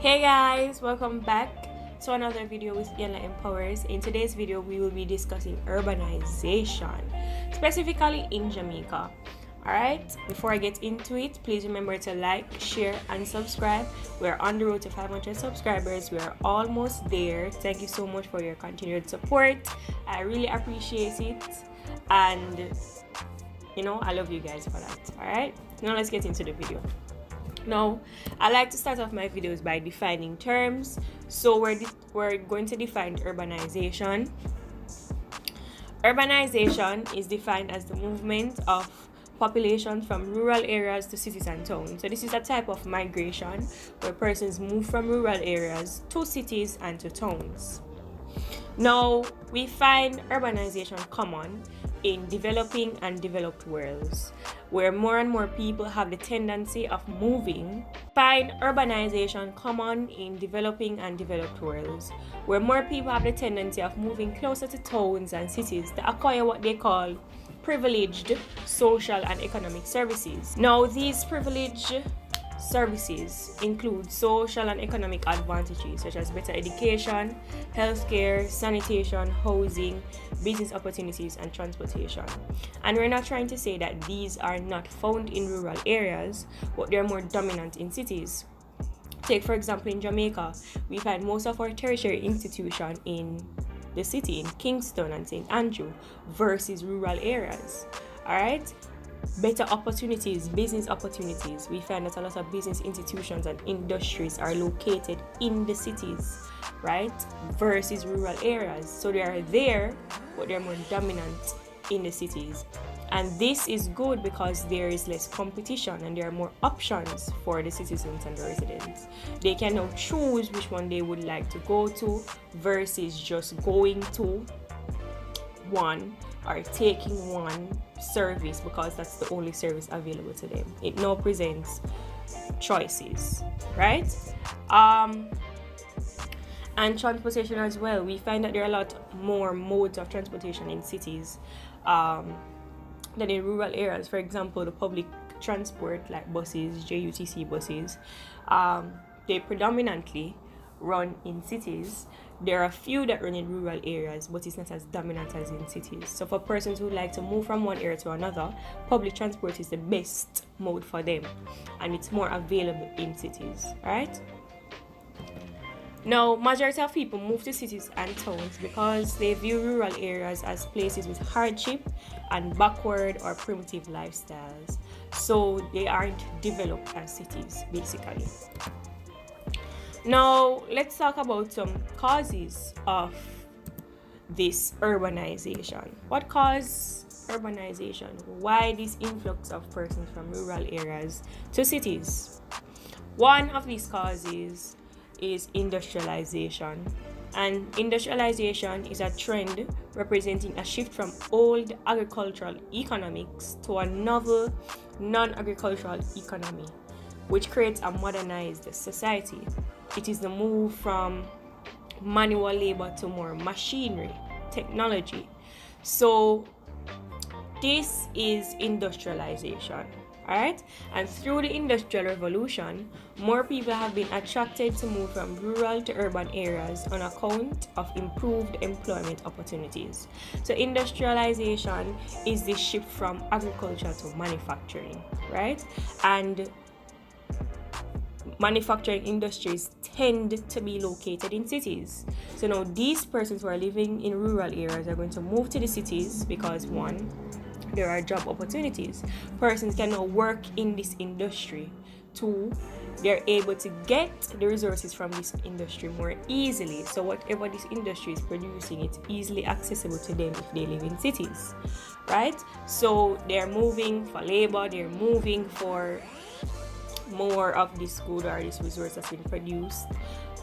Hey guys, welcome back to another video with Yella Empowers. In today's video, we will be discussing urbanization, specifically in Jamaica. Alright, before I get into it, please remember to like, share, and subscribe. We're on the road to 500 subscribers. We are almost there. Thank you so much for your continued support. I really appreciate it. And I love you guys for that. Alright, now let's get into the video. Now, I like to start off my videos by defining terms. So we're going to define urbanization. Urbanization is defined as the movement of population from rural areas to cities and towns. So this is a type of migration where persons move from rural areas to cities and to towns. Now, we find urbanization common in developing and developed worlds, where more and more people have the tendency of moving. Find urbanization common in developing and developed worlds, where more people have the tendency of moving closer to towns and cities to acquire what they call privileged social and economic services. Now, these privileged services include social and economic advantages such as better education, healthcare, sanitation, housing, business opportunities, and transportation. And we're not trying to say that these are not found in rural areas, but they're more dominant in cities. Take, for example, in Jamaica, we find most of our tertiary institutions in the city, in Kingston and St. Andrew, versus rural areas. Alright? Better opportunities, business opportunities. We find that a lot of business institutions and industries are located in the cities, right? Versus rural areas. So they are there, but they're more dominant in the cities. And this is good because there is less competition and there are more options for the citizens and the residents. They can now choose which one they would like to go to versus just going to one or taking one service because that's the only service available to them. It now presents choices, right? And transportation as well. We find that there are a lot more modes of transportation in cities than in rural areas. For example, the public transport like buses, JUTC buses, they predominantly run in cities. There are a few that run in rural areas, but it's not as dominant as in cities. So for persons who like to move from one area to another, public transport is the best mode for them, and it's more available in cities, right? Now, majority of people move to cities and towns because they view rural areas as places with hardship and backward or primitive lifestyles. So they aren't developed as cities, basically. Now, let's talk about some causes of this urbanization. What causes urbanization? Why this influx of persons from rural areas to cities? One of these causes is industrialization. And industrialization is a trend representing a shift from old agricultural economics to a novel non-agricultural economy, which creates a modernized society. It is the move from manual labor to more machinery, technology. So this is industrialization, alright? And through the Industrial Revolution, more people have been attracted to move from rural to urban areas on account of improved employment opportunities. So industrialization is the shift from agriculture to manufacturing, right? And manufacturing industries tend to be located in cities. So now these persons who are living in rural areas are going to move to the cities because one, there are job opportunities. Persons can now work in this industry. Two, they're able to get the resources from this industry more easily. So whatever this industry is producing, it's easily accessible to them if they live in cities, right? So they're moving for labor, they're moving for more of this good or this resource that's been produced.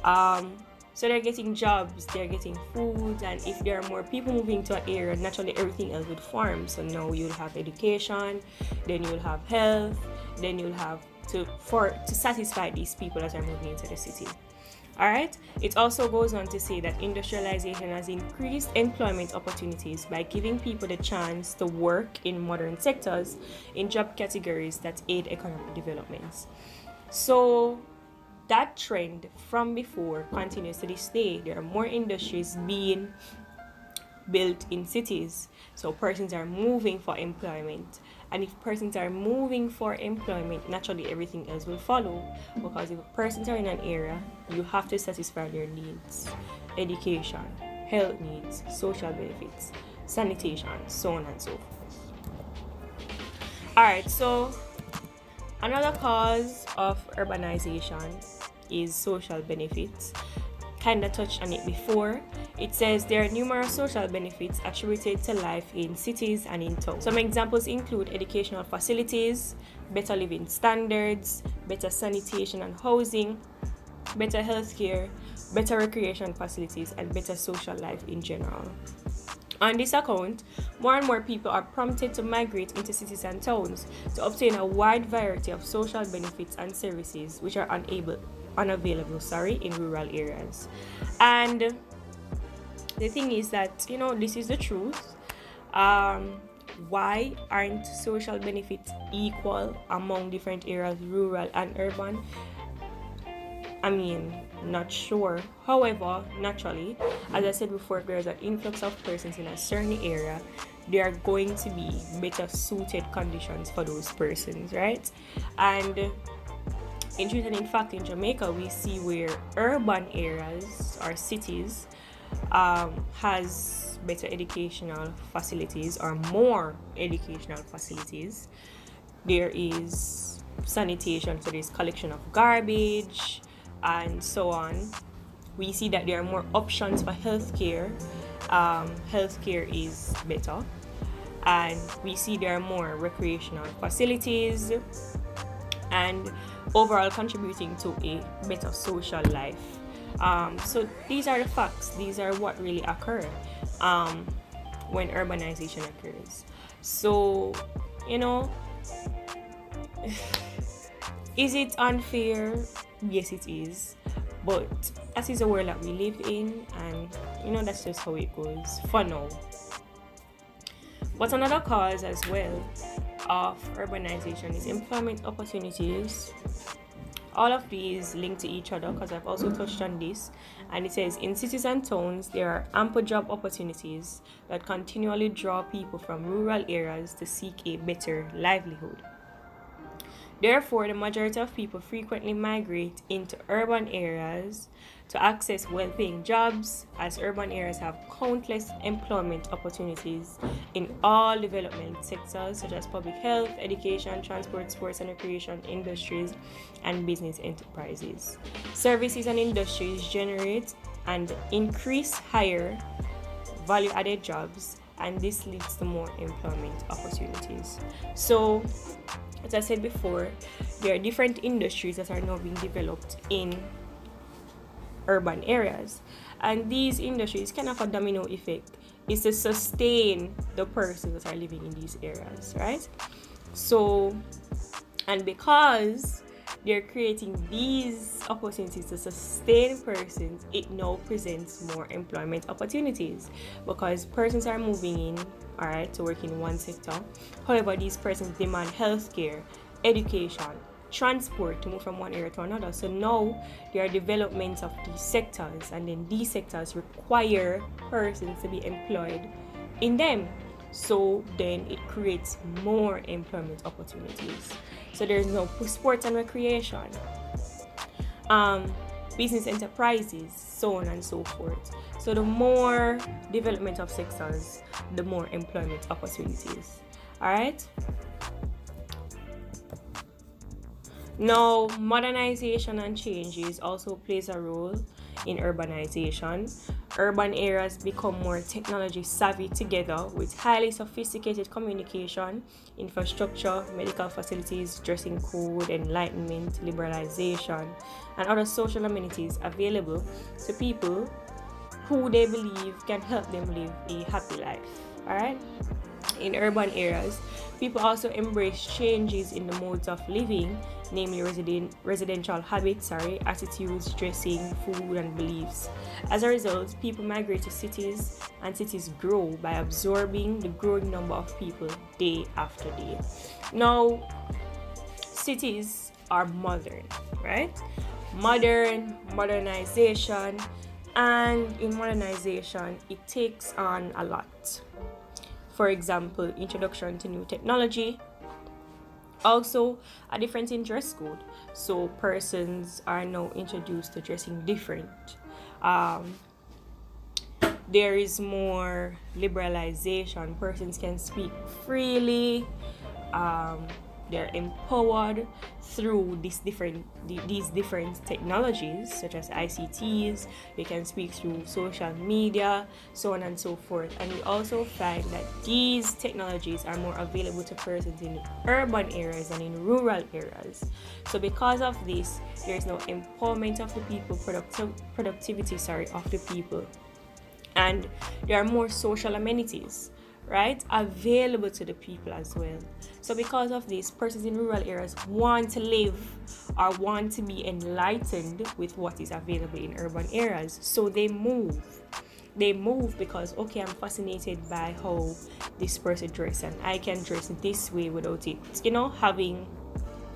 So they're getting jobs, they're getting food, and if there are more people moving to an area, naturally everything else would form. So now you'll have education, then you'll have health, then you'll have to satisfy these people that are moving into the city. Alright, it also goes on to say that industrialization has increased employment opportunities by giving people the chance to work in modern sectors in job categories that aid economic developments. So that trend from before continues to this day. There are more industries being built in cities, so persons are moving for employment, and if persons are moving for employment, naturally everything else will follow, because if persons are in an area, you have to satisfy their needs: education, health needs, social benefits, sanitation, so on and so forth. All right, so another cause of urbanization is social benefits. Kind of touched on it before. It says there are numerous social benefits attributed to life in cities and in towns. Some examples include educational facilities, better living standards, better sanitation and housing, better healthcare, better recreation facilities, and better social life in general. On this account, more and more people are prompted to migrate into cities and towns to obtain a wide variety of social benefits and services which are unavailable in rural areas. And the thing is that, this is the truth. Why aren't social benefits equal among different areas, rural and urban? I mean, not sure. However, naturally, as I said before, if there's an influx of persons in a certain area, there are going to be better suited conditions for those persons, right? And in truth and in fact, in Jamaica, we see where urban areas or cities has better educational facilities or more educational facilities. There is sanitation, so there's collection of garbage and so on. We see that there are more options for healthcare. Healthcare is better, and we see there are more recreational facilities, and overall contributing to a better social life. So these are the facts. These are what really occur when urbanization occurs. So, is it unfair? Yes, it is. But that is the world that we live in, and that's just how it goes for now. But another cause as well of urbanization is employment opportunities. All of these link to each other because I've also touched on this, and it says in cities and towns there are ample job opportunities that continually draw people from rural areas to seek a better livelihood. Therefore, the majority of people frequently migrate into urban areas to access well-paying jobs, as urban areas have countless employment opportunities in all development sectors such as public health, education, transport, sports and recreation, industries, and business enterprises. Services and industries generate and increase higher value-added jobs, and this leads to more employment opportunities. So, as I said before, there are different industries that are now being developed in urban areas, and these industries can have a domino effect. Is to sustain the persons that are living in these areas, right? So, and because they're creating these opportunities to sustain persons, it now presents more employment opportunities because persons are moving in, all right, to work in one sector. However, these persons demand healthcare, education, transport to move from one area to another. So now there are developments of these sectors, and then these sectors require persons to be employed in them. So then it creates more employment opportunities. So there's no sports and recreation, business enterprises, so on and so forth. So the more development of sectors, the more employment opportunities. All right. Now, modernization and changes also plays a role in urbanization. Urban areas become more technology savvy together with highly sophisticated communication, infrastructure, medical facilities, dressing code, enlightenment, liberalization, and other social amenities available to people who they believe can help them live a happy life. Alright? In urban areas, people also embrace changes in the modes of living, namely residential habits, attitudes, dressing, food, and beliefs. As a result, people migrate to cities, and cities grow by absorbing the growing number of people day after day. Now, cities are modern, right? modernization, and in modernization, it takes on a lot. For example, introduction to new technology. Also, a difference in dress code. So persons are now introduced to dressing different. Um, there is more liberalization. Persons can speak freely. Um, they're empowered through these different technologies such as ICTs. They can speak through social media, so on and so forth. And we also find that these technologies are more available to persons in urban areas than in rural areas. So because of this, there is no empowerment of the people, productivity of the people. And there are more social amenities, right, available to the people as well. So because of this, persons in rural areas want to live or want to be enlightened with what is available in urban areas. So they move. They move because, okay, I'm fascinated by how this person dresses, and I can dress this way without it, having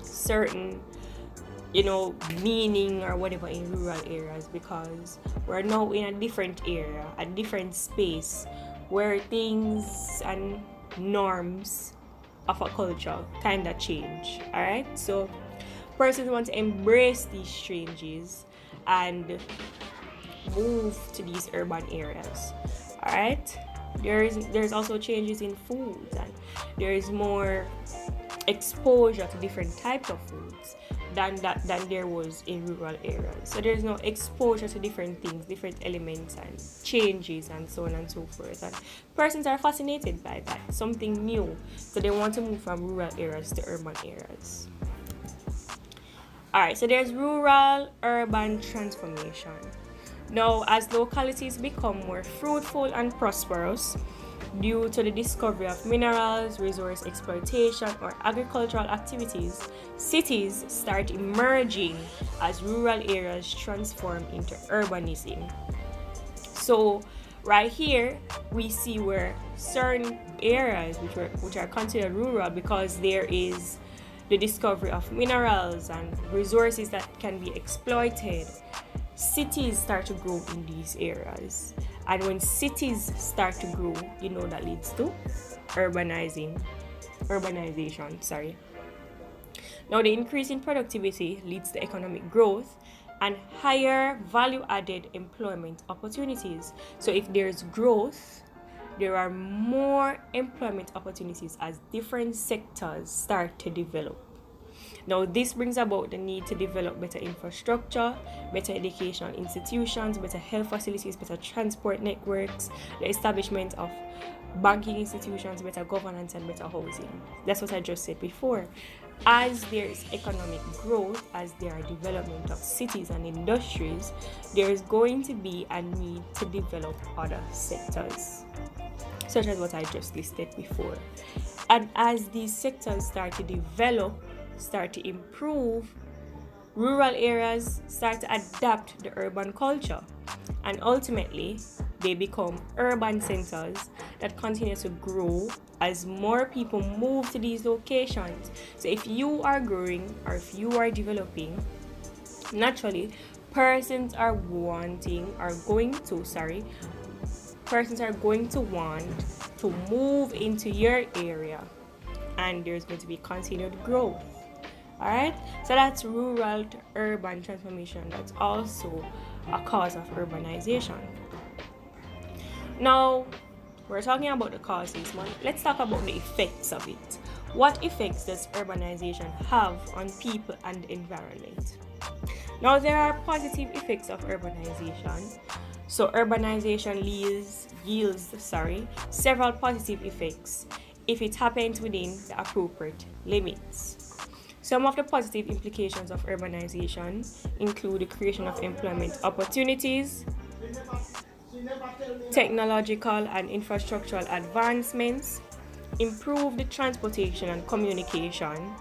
certain, meaning or whatever in rural areas, because we're now in a different area, a different space, where things and norms of a culture kind of change. All right, so persons want to embrace these changes and move to these urban areas. All right, there's also changes in foods, and there is more exposure to different types of foods than there was in rural areas. So there's no exposure to different things, different elements and changes and so on and so forth. And persons are fascinated by that, something new. So they want to move from rural areas to urban areas. Alright, so there's rural-urban transformation. Now, as localities become more fruitful and prosperous, due to the discovery of minerals, resource exploitation, or agricultural activities, cities start emerging as rural areas transform into urbanism. So right here, we see where certain areas which are considered rural, because there is the discovery of minerals and resources that can be exploited, cities start to grow in these areas. And when cities start to grow, that leads to urbanization. Now, the increase in productivity leads to economic growth and higher value-added employment opportunities. So if there's growth, there are more employment opportunities as different sectors start to develop. Now, this brings about the need to develop better infrastructure, better educational institutions, better health facilities, better transport networks, the establishment of banking institutions, better governance, and better housing. That's what I just said before. As there is economic growth, as there are development of cities and industries, there is going to be a need to develop other sectors, such as what I just listed before. And as these sectors start to develop, start to improve, rural areas start to adapt the urban culture, and ultimately they become urban centers that continue to grow as more people move to these locations. So if you are growing or if you are developing, naturally persons are going to want to move into your area, and there's going to be continued growth. Alright, so that's rural to urban transformation. That's also a cause of urbanization. Now, we're talking about the causes, but let's talk about the effects of it. What effects does urbanization have on people and the environment? Now, there are positive effects of urbanization. So urbanization yields several positive effects if it happens within the appropriate limits. Some of the positive implications of urbanization include the creation of employment opportunities, technological and infrastructural advancements, improved transportation and communication,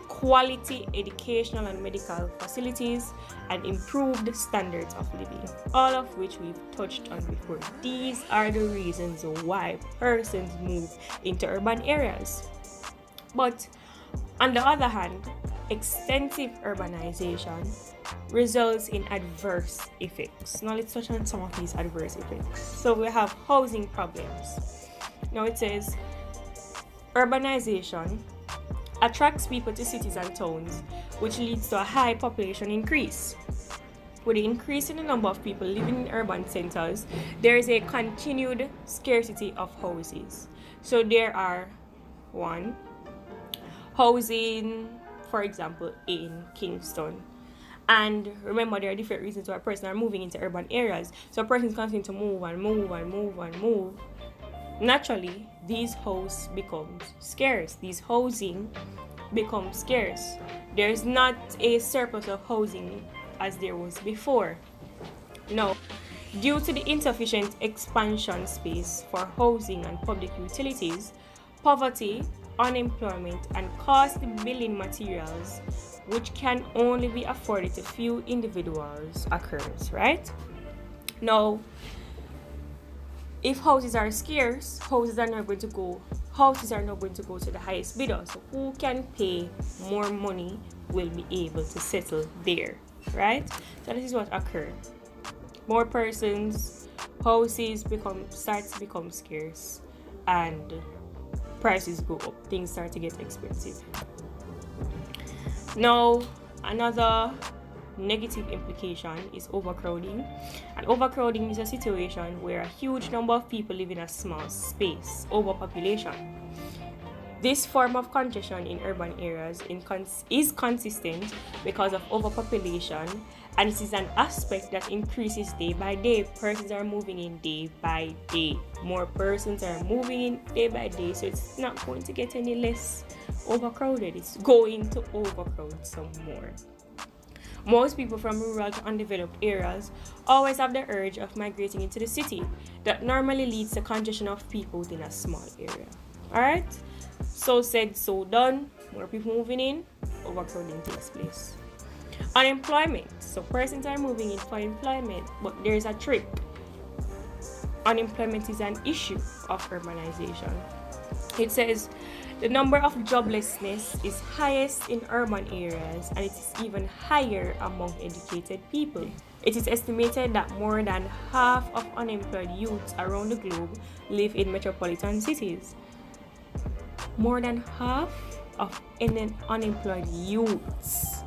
quality educational and medical facilities, and improved standards of living, all of which we've touched on before. These are the reasons why persons move into urban areas. But on the other hand, extensive urbanization results in adverse effects. Now let's touch on some of these adverse effects. So we have housing problems. Now it says urbanization attracts people to cities and towns, which leads to a high population increase. With the increase in the number of people living in urban centers, there is a continued scarcity of houses. So there are housing, for example, in Kingston. And remember, there are different reasons why a person are moving into urban areas. So a person continue to move. Naturally, these houses become scarce. These housing becomes scarce. There is not a surplus of housing as there was before. Now, due to the insufficient expansion space for housing and public utilities, poverty, unemployment, and costly building materials, which can only be afforded to few individuals, occurs, right? Now, if houses are scarce, houses are not going to go to the highest bidder. So who can pay more money will be able to settle there, right? So this is what occurs. More persons, houses start to become scarce, and prices go up. Things start to get expensive. Now, another negative implication is overcrowding. And overcrowding is a situation where a huge number of people live in a small space, overpopulation. This form of congestion in urban areas is consistent because of overpopulation, and it is an aspect that increases day by day. Persons are moving in day by day. More persons are moving in day by day, so it's not going to get any less overcrowded. It's going to overcrowd some more. Most people from rural to undeveloped areas always have the urge of migrating into the city. That normally leads to congestion of people within a small area. Alright? So said, so done. More people moving in, overcrowding takes place. Unemployment. So persons are moving in for employment, but there's a trick. Unemployment is an issue of urbanization. It says the number of joblessness is highest in urban areas, and it is even higher among educated people. It is estimated that more than half of unemployed youths around the globe live in metropolitan cities. More than half of unemployed youths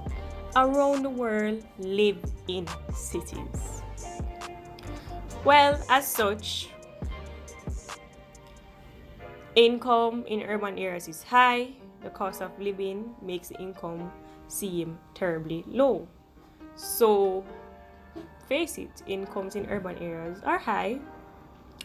around the world live in cities. Well, as such, income in urban areas is high. The cost of living makes the income seem terribly low. So, face it, incomes in urban areas are high.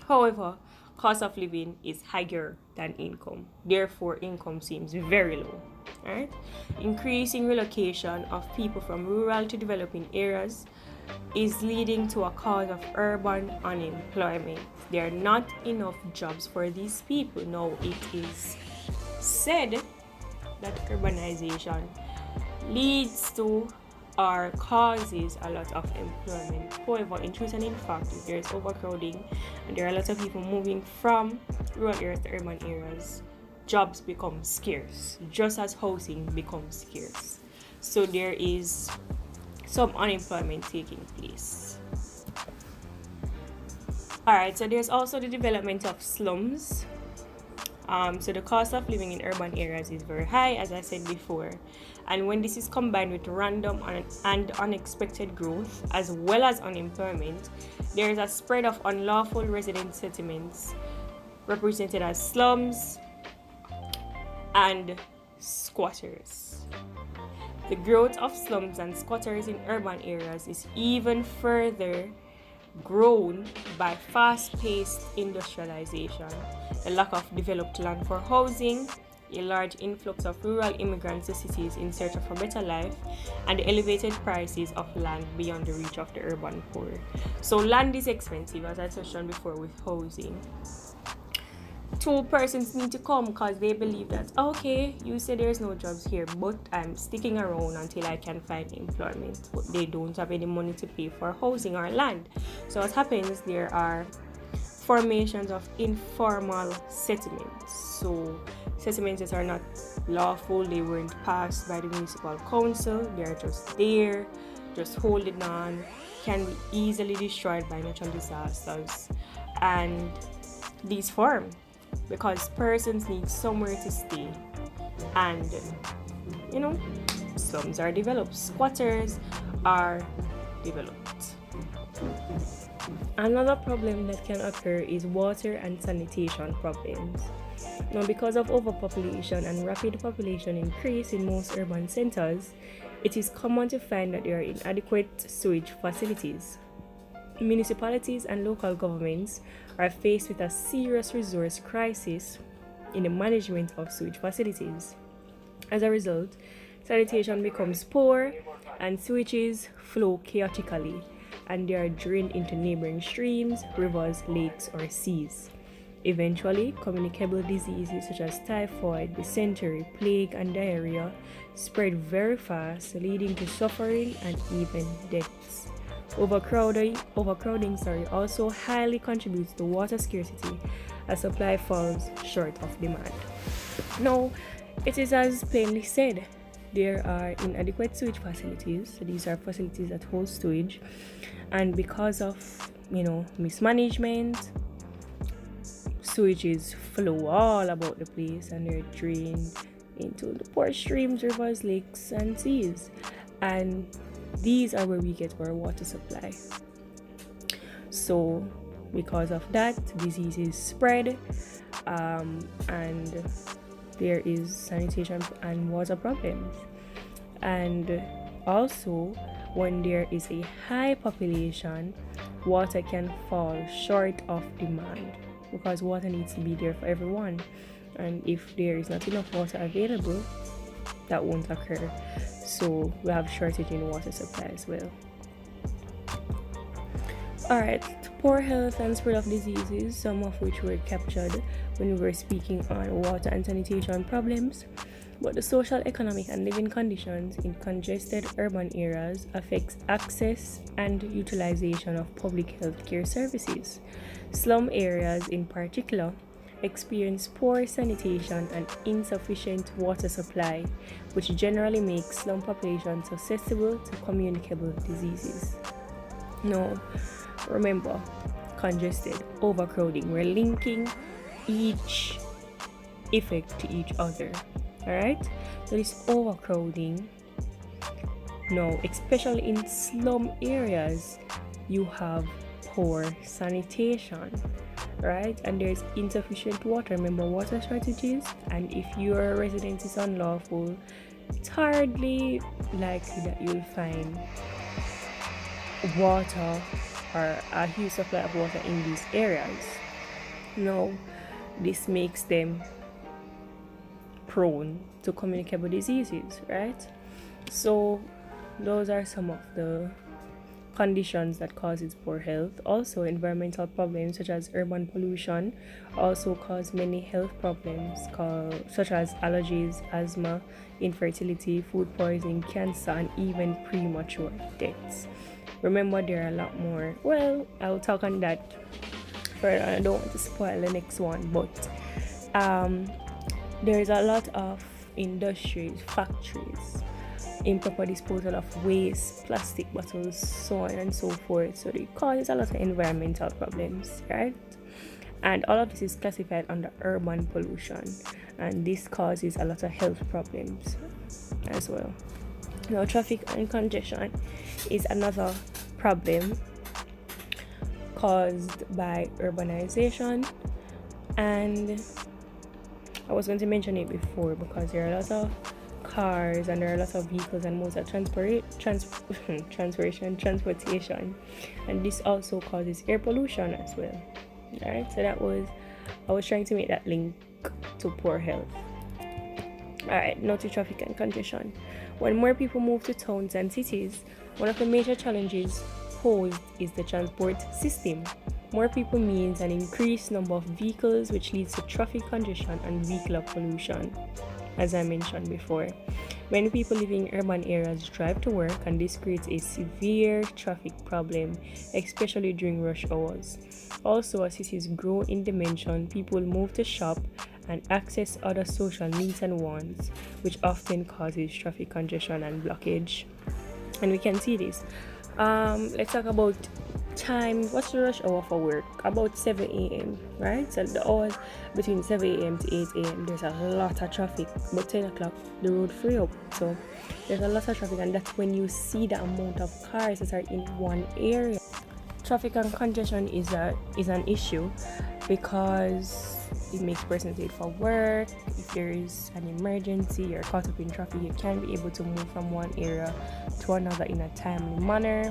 However, cost of living is higher than income. Therefore, income seems very low. Alright? Increasing relocation of people from rural to developing areas is leading to a cause of urban unemployment. There are not enough jobs for these people. Now, it is said that urbanization leads to or causes a lot of employment. However, in truth and in fact, if there is overcrowding and there are a lot of people moving from rural areas to urban areas, jobs become scarce, just as housing becomes scarce. So there is some unemployment taking place. Alright, so there's also the development of slums. So the cost of living in urban areas is very high, as I said before. And when this is combined with random and unexpected growth, as well as unemployment, there is a spread of unlawful resident settlements, represented as slums and squatters. The growth of slums and squatters in urban areas is even further grown by fast-paced industrialization, the lack of developed land for housing, a large influx of rural immigrants to cities in search of a better life, and the elevated prices of land beyond the reach of the urban poor. So land is expensive, as I touched on before with housing. Two persons need to come because they believe that, okay, you say there's no jobs here, but I'm sticking around until I can find employment. But they don't have any money to pay for housing or land. So what happens, there are formations of informal settlements. So settlements that are not lawful, they weren't passed by the municipal council, they are just there just holding on, can be easily destroyed by natural disasters. And these form because persons need somewhere to stay, and slums are developed, squatters are developed. Another problem that can occur is water and sanitation problems. Now, because of overpopulation and rapid population increase in most urban centers, it is common to find that there are inadequate sewage facilities. Municipalities and local governments are faced with a serious resource crisis in the management of sewage facilities. As a result, sanitation becomes poor and sewages flow chaotically, and they are drained into neighboring streams, rivers, lakes, or seas. Eventually, communicable diseases such as typhoid, dysentery, plague, and diarrhea spread very fast, leading to suffering and even deaths. Overcrowding also highly contributes to water scarcity as supply falls short of demand. Now, it is as plainly said, there are inadequate sewage facilities. So these are facilities that hold sewage, and because of mismanagement, sewages flow all about the place and they're drained into the poor streams, rivers, lakes, and seas. And these are where we get our water supply. So because of that, diseases spread, and there is sanitation and water problems. And also, when there is a high population, water can fall short of demand because water needs to be there for everyone. And if there is not enough water available, that won't occur. So we have shortage in water supply as well. Alright, poor health and spread of diseases, some of which were captured when we were speaking on water and sanitation problems. But the social, economic, and living conditions in congested urban areas affects access and utilization of public health care services. Slum areas in particular experience poor sanitation and insufficient water supply, which generally makes slum populations susceptible to communicable diseases. Now, remember, congested, overcrowding, we're linking each effect to each other. Alright? So this overcrowding, now, especially in slum areas, you have poor sanitation, right? And there's insufficient water. Remember, water shortages, and if your residence is unlawful, it's hardly likely that you'll find water or a huge supply of water in these areas. Now, this makes them prone to communicable diseases, right? So those are some of the conditions that causes poor health. Also, environmental problems such as urban pollution also cause many health problems such as allergies, asthma, infertility, food poisoning, cancer, and even premature deaths. Remember, there are a lot more. Well, I'll talk on that further. I don't want to spoil the next one, but there is a lot of industries, factories, improper disposal of waste, plastic bottles, so on and so forth. So it causes a lot of environmental problems, right? And all of this is classified under urban pollution, and this causes a lot of health problems as well. Now, traffic and congestion is another problem caused by urbanization, and I was going to mention it before because there are a lot of cars and there are a lot of vehicles and modes of transportation, and this also causes air pollution as well. Alright, so I was trying to make that link to poor health. Alright, now to traffic and congestion. When more people move to towns and cities, one of the major challenges posed is the transport system. More people means an increased number of vehicles, which leads to traffic congestion and vehicular pollution, as I mentioned before. Many people living in urban areas drive to work, and this creates a severe traffic problem, especially during rush hours. Also, as cities grow in dimension, people move to shop and access other social needs and wants, which often causes traffic congestion and blockage. and we can see this. Let's talk about time. What's the rush hour for work? About 7 a.m. right? So the hours between 7 a.m. to 8 a.m. there's a lot of traffic, but 10 o'clock the road free up, so there's a lot of traffic, and that's when you see the amount of cars that are in one area. Traffic and congestion is an issue because it makes persons late for work. If there is an emergency, you're caught up in traffic, you can't be able to move from one area to another in a timely manner.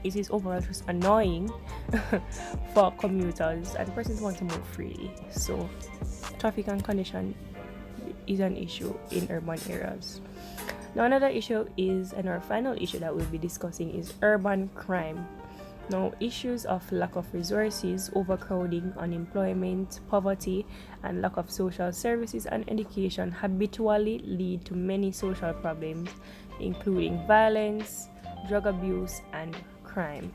It is overall just annoying for commuters, and persons want to move freely. So traffic and congestion is an issue in urban areas. Now another issue is, and our final issue that we'll be discussing, is urban crime. Now, issues of lack of resources, overcrowding, unemployment, poverty, and lack of social services and education habitually lead to many social problems, including violence, drug abuse, and crime.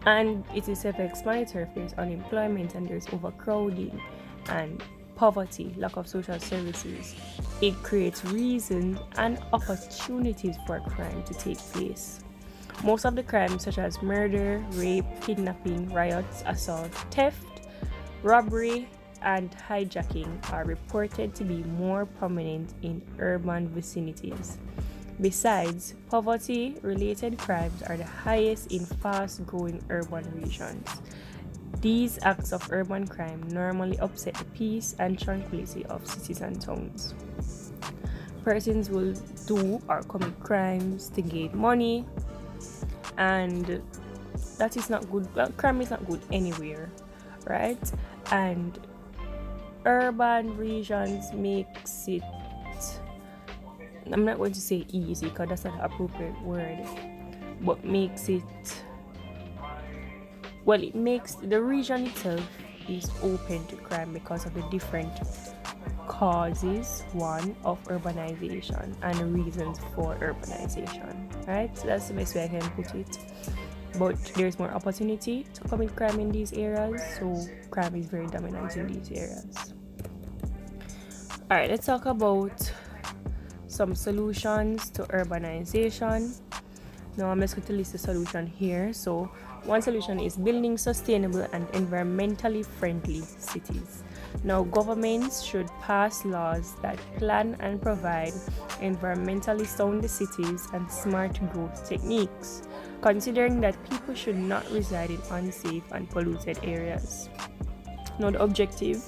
And it is self-explanatory. If there's unemployment and there's overcrowding and poverty, lack of social services, it creates reasons and opportunities for crime to take place. Most of the crimes, such as murder, rape, kidnapping, riots, assault, theft, robbery, and hijacking, are reported to be more prominent in urban vicinities. Besides, poverty-related crimes are the highest in fast-growing urban regions. These acts of urban crime normally upset the peace and tranquility of cities and towns. Persons will do or commit crimes to gain money, and that is not good. Well, crime is not good anywhere, right? And urban regions makes it, I'm not going to say easy because that's not the appropriate word, but makes it, well, it makes the region itself is open to crime because of the different causes, one, of urbanization and reasons for urbanization, right? So that's the best way I can put it. But there's more opportunity to commit crime in these areas, so crime is very dominant in these areas. All right, let's talk about some solutions to urbanization. Now I'm just going to list the solution here. So one solution is building sustainable and environmentally friendly cities. Now, governments should pass laws that plan and provide environmentally sound cities and smart growth techniques, considering that people should not reside in unsafe and polluted areas. Now, the objective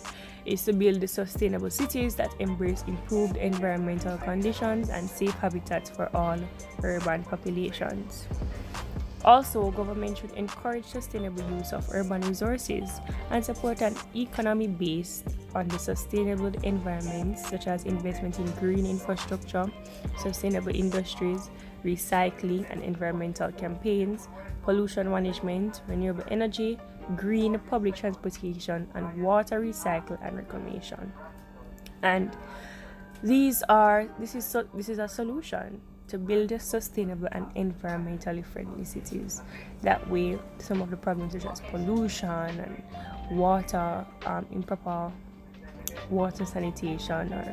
is to build sustainable cities that embrace improved environmental conditions and safe habitats for all urban populations. Also, government should encourage sustainable use of urban resources and support an economy based on the sustainable environments, such as investment in green infrastructure, sustainable industries, recycling and environmental campaigns, pollution management, renewable energy, green public transportation, and water recycle and reclamation. And this is a solution to build sustainable and environmentally friendly cities. That way, some of the problems such as pollution and water, improper water sanitation, or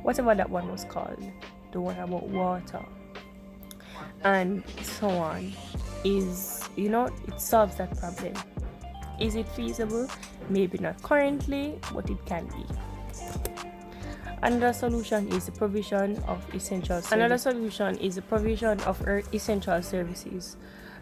whatever that one was called, the one about water, and so on, is, it solves that problem. Is it feasible? Maybe not currently, but it can be. Another solution is the provision of essential services.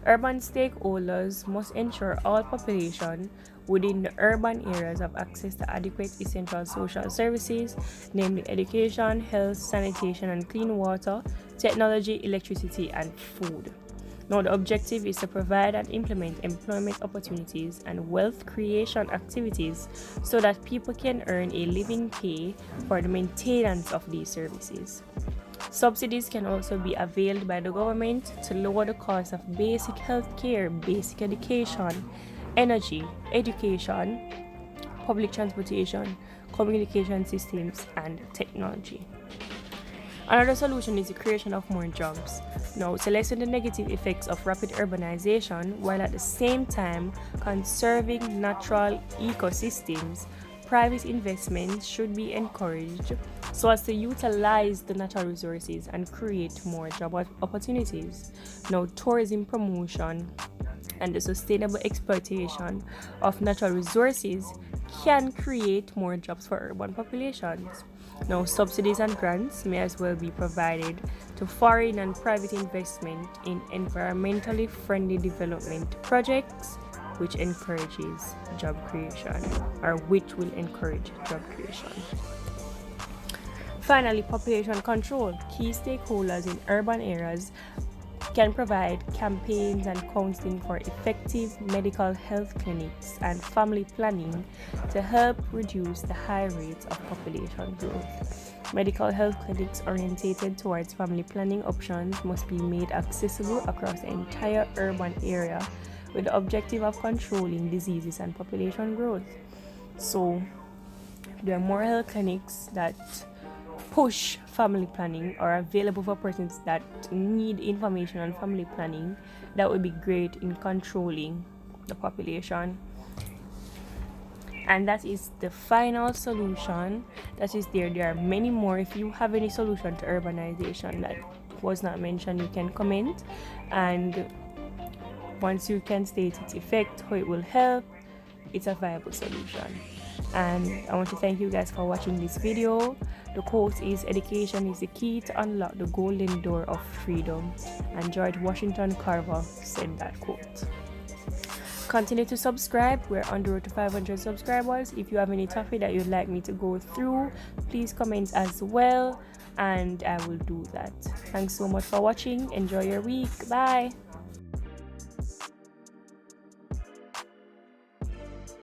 Urban stakeholders must ensure all population within the urban areas have access to adequate essential social services, namely education, health, sanitation and clean water, technology, electricity, and food. Now, the objective is to provide and implement employment opportunities and wealth creation activities so that people can earn a living pay for the maintenance of these services. Subsidies can also be availed by the government to lower the cost of basic health care, basic education, energy, education, public transportation, communication systems, and technology. Another solution is the creation of more jobs. Now, to lessen the negative effects of rapid urbanization while at the same time conserving natural ecosystems, private investments should be encouraged so as to utilize the natural resources and create more job opportunities. Now, tourism promotion and the sustainable exploitation of natural resources can create more jobs for urban populations. Now, subsidies and grants may as well be provided to foreign and private investment in environmentally friendly development projects, which encourages job creation, or which will encourage job creation. Finally, population control. Key stakeholders in urban areas can provide campaigns and counseling for effective medical health clinics and family planning to help reduce the high rates of population growth. Medical health clinics orientated towards family planning options must be made accessible across the entire urban area with the objective of controlling diseases and population growth. So, there are more health clinics that push family planning or available for persons that need information on family planning. That would be great in controlling the population. And that is the final solution that is there. There are many more. If you have any solution to urbanization that was not mentioned, you can comment, and once you can state its effect, how it will help, it's a viable solution. And I want to thank you guys for watching this video. The quote is, "Education is the key to unlock the golden door of freedom." And George Washington Carver said that quote. Continue to subscribe. We're on the road to 500 subscribers. If you have any topic that you'd like me to go through, please comment as well, and I will do that. Thanks so much for watching. Enjoy your week. Bye.